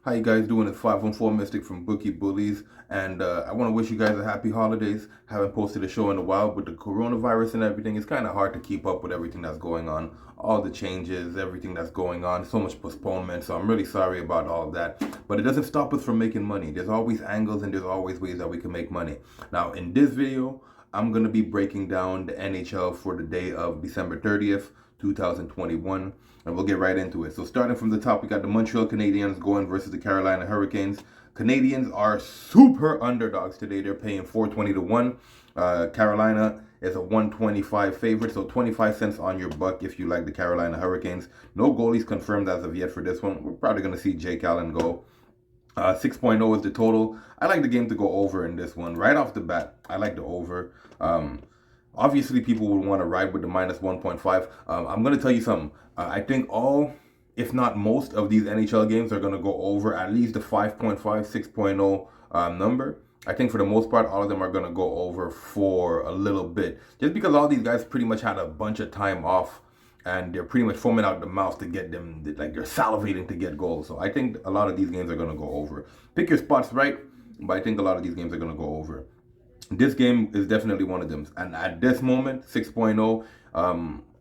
How you guys doing? It's 514 Mystic from Bookie Bullies, and I want to wish you guys a happy holidays. Haven't posted a show in a while with the coronavirus and everything. It's kind of hard to keep up with everything that's going on, all the changes, everything that's going on, so much postponement. So I'm really sorry about all of that, but it doesn't stop us from making money. There's always angles and there's always ways that we can make money. Now, in this video, I'm going to be breaking down the NHL for the day of December 30th, 2021, and we'll get right into it. So starting from the top, we got the Montreal Canadiens going versus the Carolina Hurricanes. Canadians are super underdogs today. They're paying 420 to 1. Carolina is a 125 favorite, so 25 cents on your buck if you like the Carolina Hurricanes. No goalies confirmed as of yet for this one. We're probably going to see Jake Allen go. 6.0 is the total. I like the game to go over in this one. Right off the bat, I like the over. Obviously, people would want to ride with the minus 1.5. I'm going to tell you something. I think all, if not most, of these NHL games are going to go over at least the 5.5, 6.0 number. I think for the most part, all of them are going to go over for a little bit. Just because all these guys pretty much had a bunch of time off and they're pretty much foaming out the mouth to get them, like they're salivating to get goals. So I think a lot of these games are going to go over. Pick your spots right, but I think a lot of these games are going to go over. This game is definitely one of them. And at this moment, 6.0,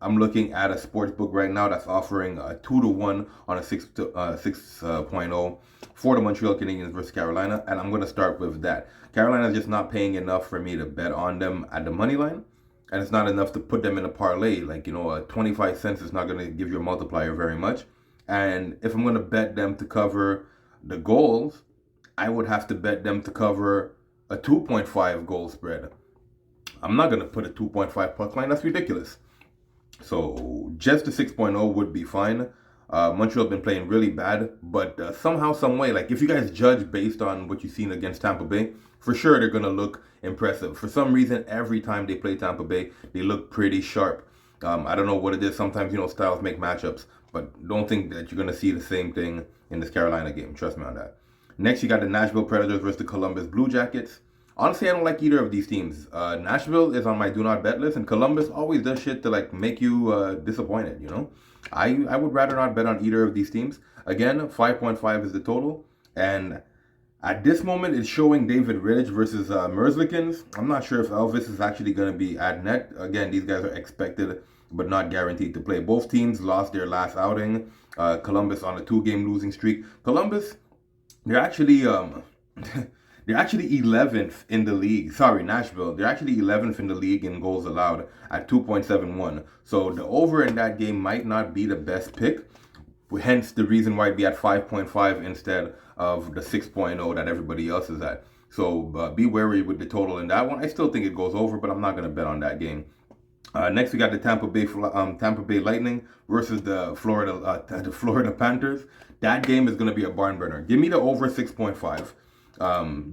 I'm looking at a sports book right now that's offering a 2 to 1 on a 6.0 for the Montreal Canadiens versus Carolina. And I'm going to start with that. Carolina is just not paying enough for me to bet on them at the money line. And it's not enough to put them in a parlay. Like, 25 cents is not going to give you a multiplier very much. And if I'm going to bet them to cover the goals, I would have to bet them to cover a 2.5 goal spread. I'm not going to put a 2.5 plus line. That's ridiculous. So just the 6.0 would be fine. Montreal have been playing really bad, but somehow, some way, like if you guys judge based on what you've seen against Tampa Bay, for sure they're going to look impressive. For some reason, every time they play Tampa Bay, they look pretty sharp. I don't know what it is. Sometimes, styles make matchups, but don't think that you're going to see the same thing in this Carolina game. Trust me on that. Next, you got the Nashville Predators versus the Columbus Blue Jackets. Honestly, I don't like either of these teams. Nashville is on my do not bet list, and Columbus always does shit to like make you disappointed, I would rather not bet on either of these teams. Again, 5.5 is the total, and at this moment, it's showing David Rittich versus Merzlikins. I'm not sure if Elvis is actually going to be at net. Again, these guys are expected but not guaranteed to play. Both teams lost their last outing. Columbus on a 2-game losing streak. Columbus, they're actually they're actually 11th in the league. Sorry, Nashville. They're actually 11th in the league in goals allowed at 2.71. So the over in that game might not be the best pick. Hence the reason why it'd be at 5.5 instead of the 6.0 that everybody else is at. So be wary with the total in that one. I still think it goes over, but I'm not going to bet on that game. Next, we got the Tampa Bay Lightning versus the Florida Panthers. That game is going to be a barn burner. Give me the over 6.5.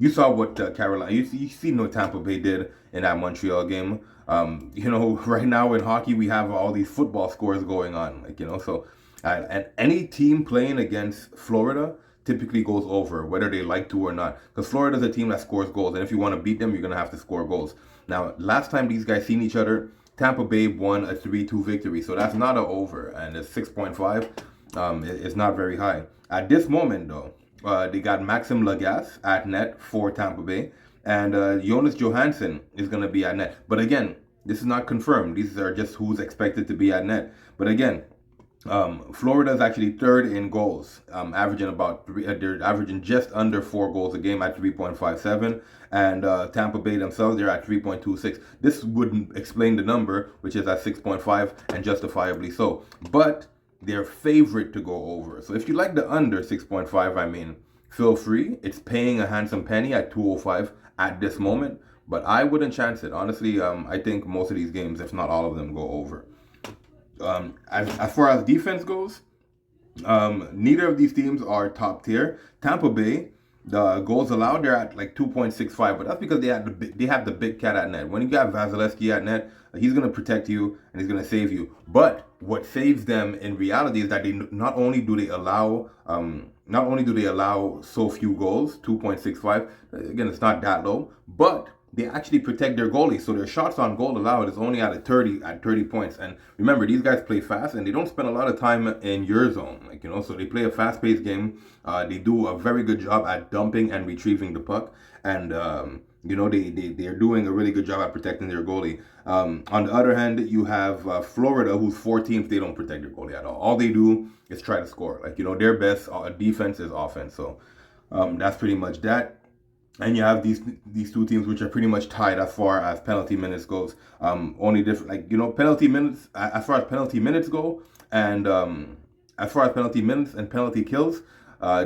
You saw what Carolina, you see what Tampa Bay did in that Montreal game. Right now in hockey, we have all these football scores going on, so and any team playing against Florida typically goes over, whether they like to or not, because Florida's a team that scores goals, and if you want to beat them, you're going to have to score goals. Now, last time these guys seen each other, Tampa Bay won a 3-2 victory, so that's not an over, and it's 6.5. It's not very high. At this moment, though, they got Maxim Lagasse at net for Tampa Bay, and Jonas Johansson is going to be at net. But again, this is not confirmed. These are just who's expected to be at net. But again, Florida is actually third in goals, averaging they're averaging just under 4 goals a game at 3.57, and Tampa Bay themselves, they're at 3.26. This wouldn't explain the number, which is at 6.5, and justifiably so. But they're favorite to go over. So if you like the under 6.5, feel free. It's paying a handsome penny at 205 at this moment, but I wouldn't chance it. Honestly, I think most of these games, if not all of them, go over. As far as defense goes, neither of these teams are top tier. Tampa Bay, the goals allowed, they're at like 2.65, but that's because they have the big cat at net. When you got Vasilevsky at net, he's going to protect you and he's going to save you. But what saves them in reality is that they not only do they allow so few goals, 2.65. Again, it's not that low, but they actually protect their goalie. So their shots on goal allowed is only at 30 points. And remember, these guys play fast and they don't spend a lot of time in your zone. Like, you know, so they play a fast-paced game. They do a very good job at dumping and retrieving the puck. And, you know, they're doing a really good job at protecting their goalie. On the other hand, you have Florida, whose 4 teams, they don't protect their goalie at all. All they do is try to score. Like, you know, their best defense is offense. So that's pretty much that. And you have these 2 teams which are pretty much tied as far as penalty minutes goes. Only different, like, you know, penalty minutes, as far as penalty minutes go, and as far as penalty minutes and penalty kills,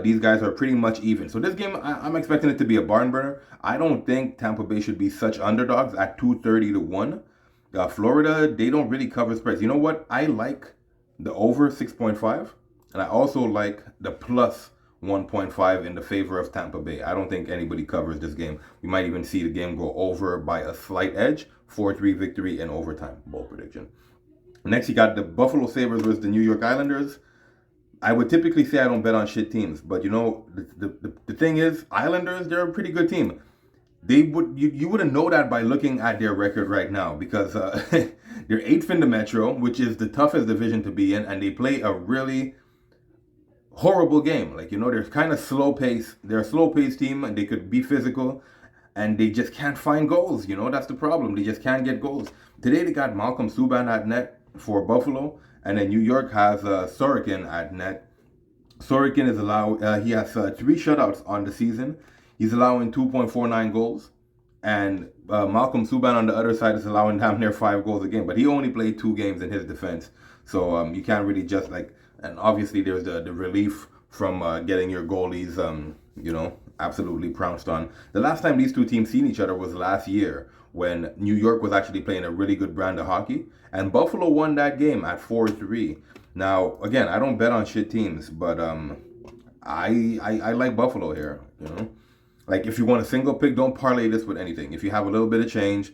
these guys are pretty much even. So this game, I'm expecting it to be a barn burner. I don't think Tampa Bay should be such underdogs at 230 to 1. Florida, they don't really cover spreads. You know what? I like the over 6.5, and I also like the plus 1.5 in the favor of Tampa Bay. I don't think anybody covers this game. We might even see the game go over by a slight edge. 4-3 victory in overtime. Bold prediction. Next, you got the Buffalo Sabres versus the New York Islanders. I would typically say I don't bet on shit teams, but you know, the thing is, Islanders, they're a pretty good team. You wouldn't know that by looking at their record right now, because they're 8th in the Metro, which is the toughest division to be in, and they play a really horrible game. Like, you know, they're kind of slow pace. They're a slow paced team, and they could be physical, and they just can't find goals. You know, that's the problem. They just can't get goals. Today they got Malcolm Subban at net for Buffalo, and then New York has Sorokin at net. Sorokin is he has 3 shutouts on the season. He's allowing 2.49 goals, and Malcolm Subban on the other side is allowing damn near 5 goals a game. But he only played 2 games in his defense, so you can't really just like. And obviously, there's the relief from getting your goalies, you know, absolutely pounced on. The last time these 2 teams seen each other was last year, when New York was actually playing a really good brand of hockey, and Buffalo won that game at 4-3. Now, again, I don't bet on shit teams, but I like Buffalo here. You know, like, if you want a single pick, don't parlay this with anything. If you have a little bit of change,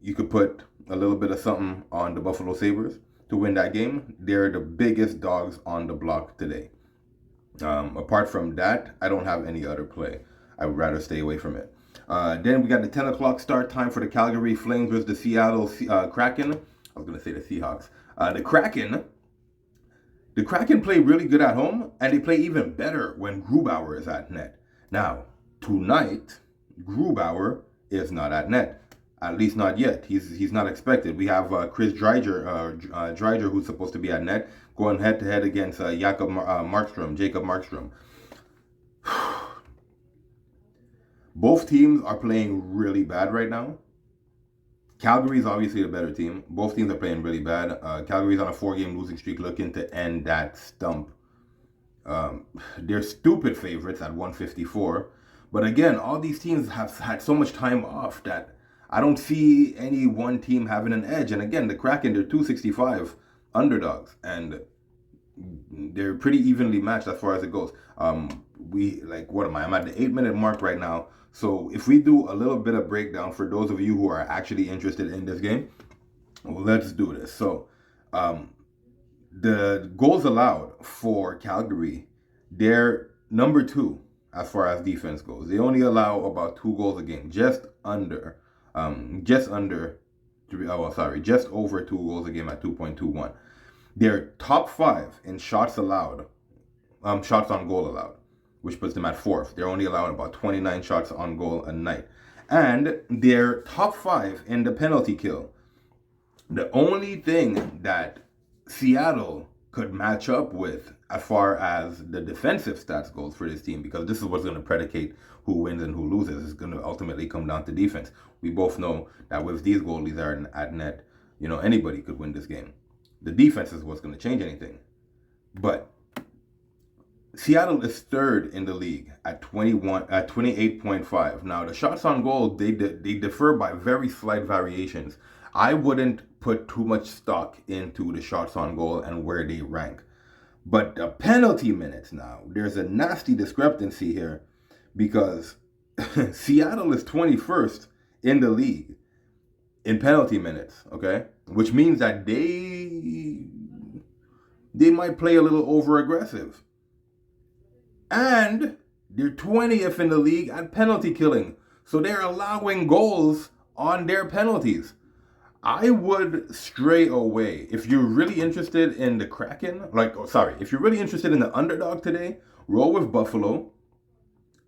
you could put a little bit of something on the Buffalo Sabres to win that game. They're the biggest dogs on the block today. Apart from that, I don't have any other play. I would rather stay away from it. Then we got the 10 o'clock start time for the Calgary Flames versus the Seattle Kraken. I was going to say the Seahawks. The Kraken play really good at home, and they play even better when Grubauer is at net. Now, tonight, Grubauer is not at net. At least not yet. He's not expected. We have Chris Dreiger, who's supposed to be at net, going head-to-head against Jacob Markstrom. Both teams are playing really bad right now. Calgary is obviously the better team. Both teams are playing really bad. Calgary's on a 4-game losing streak, looking to end that stump. They're stupid favorites at 154. But again, all these teams have had so much time off that I don't see any one team having an edge. And again, the Kraken, they're 265 underdogs, and they're pretty evenly matched as far as it goes. What am I? I'm at the 8-minute mark right now. So if we do a little bit of breakdown for those of you who are actually interested in this game, well, let's do this. So the goals allowed for Calgary, they're number 2 as far as defense goes. They only allow about 2 goals a game, just over 2 goals a game at 2.21. They're top 5 in shots allowed, shots on goal allowed, which puts them at 4th. They're only allowing about 29 shots on goal a night. And they're top 5 in the penalty kill. The only thing that Seattle could match up with as far as the defensive stats goes for this team, because this is what's going to predicate who wins and who loses. It's going to ultimately come down to defense. We both know that with these goalies are at net, you know, anybody could win this game. The defense is what's going to change anything. But Seattle is 3rd in the league at 28.5. Now, the shots on goal, they differ by very slight variations. I wouldn't put too much stock into the shots on goal and where they rank. But the penalty minutes now, there's a nasty discrepancy here, because Seattle is 21st in the league in penalty minutes, okay? Which means that they might play a little over-aggressive. And they're 20th in the league at penalty killing. So they're allowing goals on their penalties. I would stray away. If you're really interested in the Kraken, if you're really interested in the underdog today, roll with Buffalo.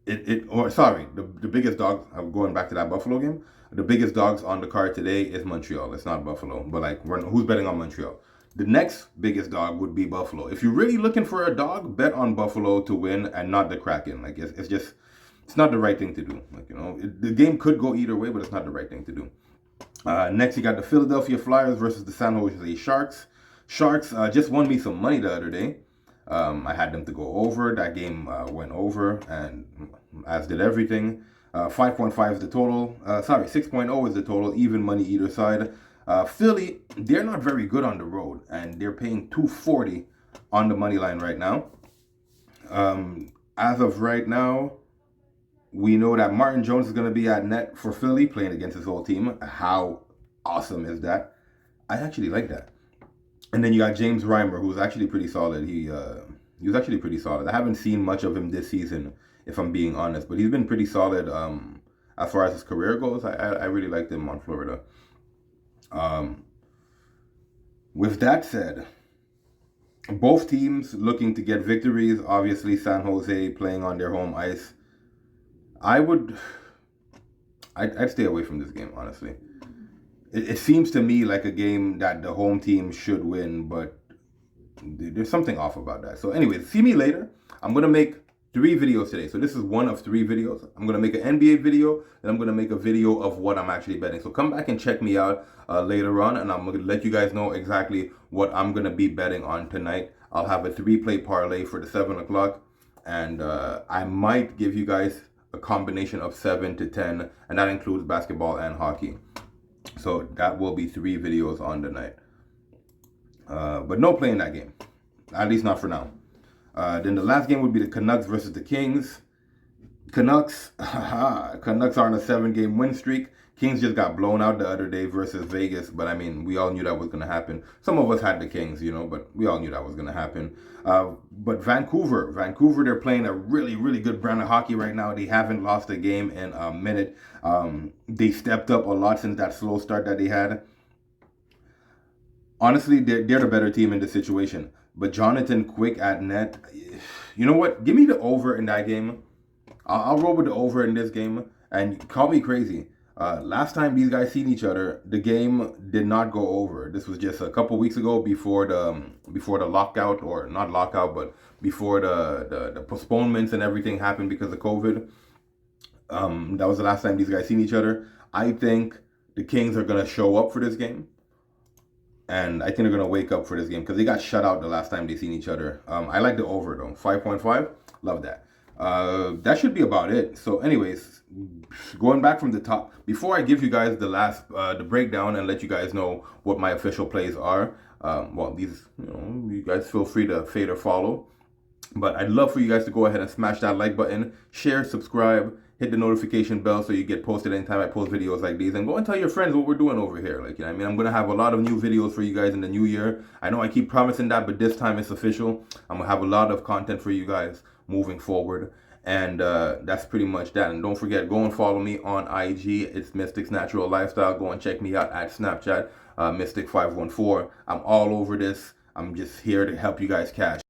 The biggest dog, I'm going back to that Buffalo game. The biggest dogs on the card today is Montreal. It's not Buffalo, but who's betting on Montreal? The next biggest dog would be Buffalo. If you're really looking for a dog, bet on Buffalo to win and not the Kraken. It's not the right thing to do. The game could go either way, but it's not the right thing to do. Next, you got the Philadelphia Flyers versus the San Jose Sharks. Sharks just won me some money the other day. I had them to go over. That game went over, and as did everything. 5.5 is the total. 6.0 is the total. Even money either side. Philly, they're not very good on the road, and they're paying $2.40 on the money line right now. As of right now, we know that Martin Jones is going to be at net for Philly, playing against his old team. How awesome is that? I actually like that. And then you got James Reimer, who's actually pretty solid. He was actually pretty solid. I haven't seen much of him this season, if I'm being honest, but he's been pretty solid as far as his career goes. I really liked him on Florida. With that said, both teams looking to get victories. Obviously, San Jose playing on their home ice. I'd stay away from this game, honestly. It seems to me like a game that the home team should win, but there's something off about that. So anyways, see me later. I'm going to make 3 videos today. So this is one of 3 videos. I'm going to make an NBA video, and I'm going to make a video of what I'm actually betting. So come back and check me out later on, and I'm going to let you guys know exactly what I'm going to be betting on tonight. I'll have a 3-play parlay for the 7 o'clock, and I might give you guys a combination of 7 to 10, and that includes basketball and hockey. So that will be 3 videos on the night. But no play in that game, at least not for now. Then the last game would be the Canucks versus the Kings. Canucks are on a 7-game win streak. Kings just got blown out the other day versus Vegas, but I mean, we all knew that was going to happen. Some of us had the Kings, but we all knew that was going to happen. But Vancouver, they're playing a really, really good brand of hockey right now. They haven't lost a game in a minute. They stepped up a lot since that slow start that they had. Honestly, they're the better team in this situation. But Jonathan Quick at net, you know what? Give me the over in that game. I'll roll with the over in this game, and call me crazy. Last time these guys seen each other, the game did not go over. This was just a couple weeks ago before the lockout, or not lockout, but before the postponements and everything happened because of COVID. That was the last time these guys seen each other. I think the Kings are going to show up for this game. And I think they're going to wake up for this game because they got shut out the last time they seen each other. I like the over, though. 5.5. Love that. That should be about it. So anyways, going back from the top, before I give you guys the breakdown and let you guys know what my official plays are, you guys feel free to fade or follow. But I'd love for you guys to go ahead and smash that like button, share, subscribe, hit the notification bell so you get posted anytime I post videos like these, and go and tell your friends what we're doing over here. I'm going to have a lot of new videos for you guys in the new year. I know I keep promising that, but this time it's official. I'm going to have a lot of content for you guys moving forward. And that's pretty much that. And don't forget, go and follow me on IG. It's Mystic's Natural Lifestyle. Go and check me out at Snapchat, Mystic514. I'm all over this. I'm just here to help you guys cash.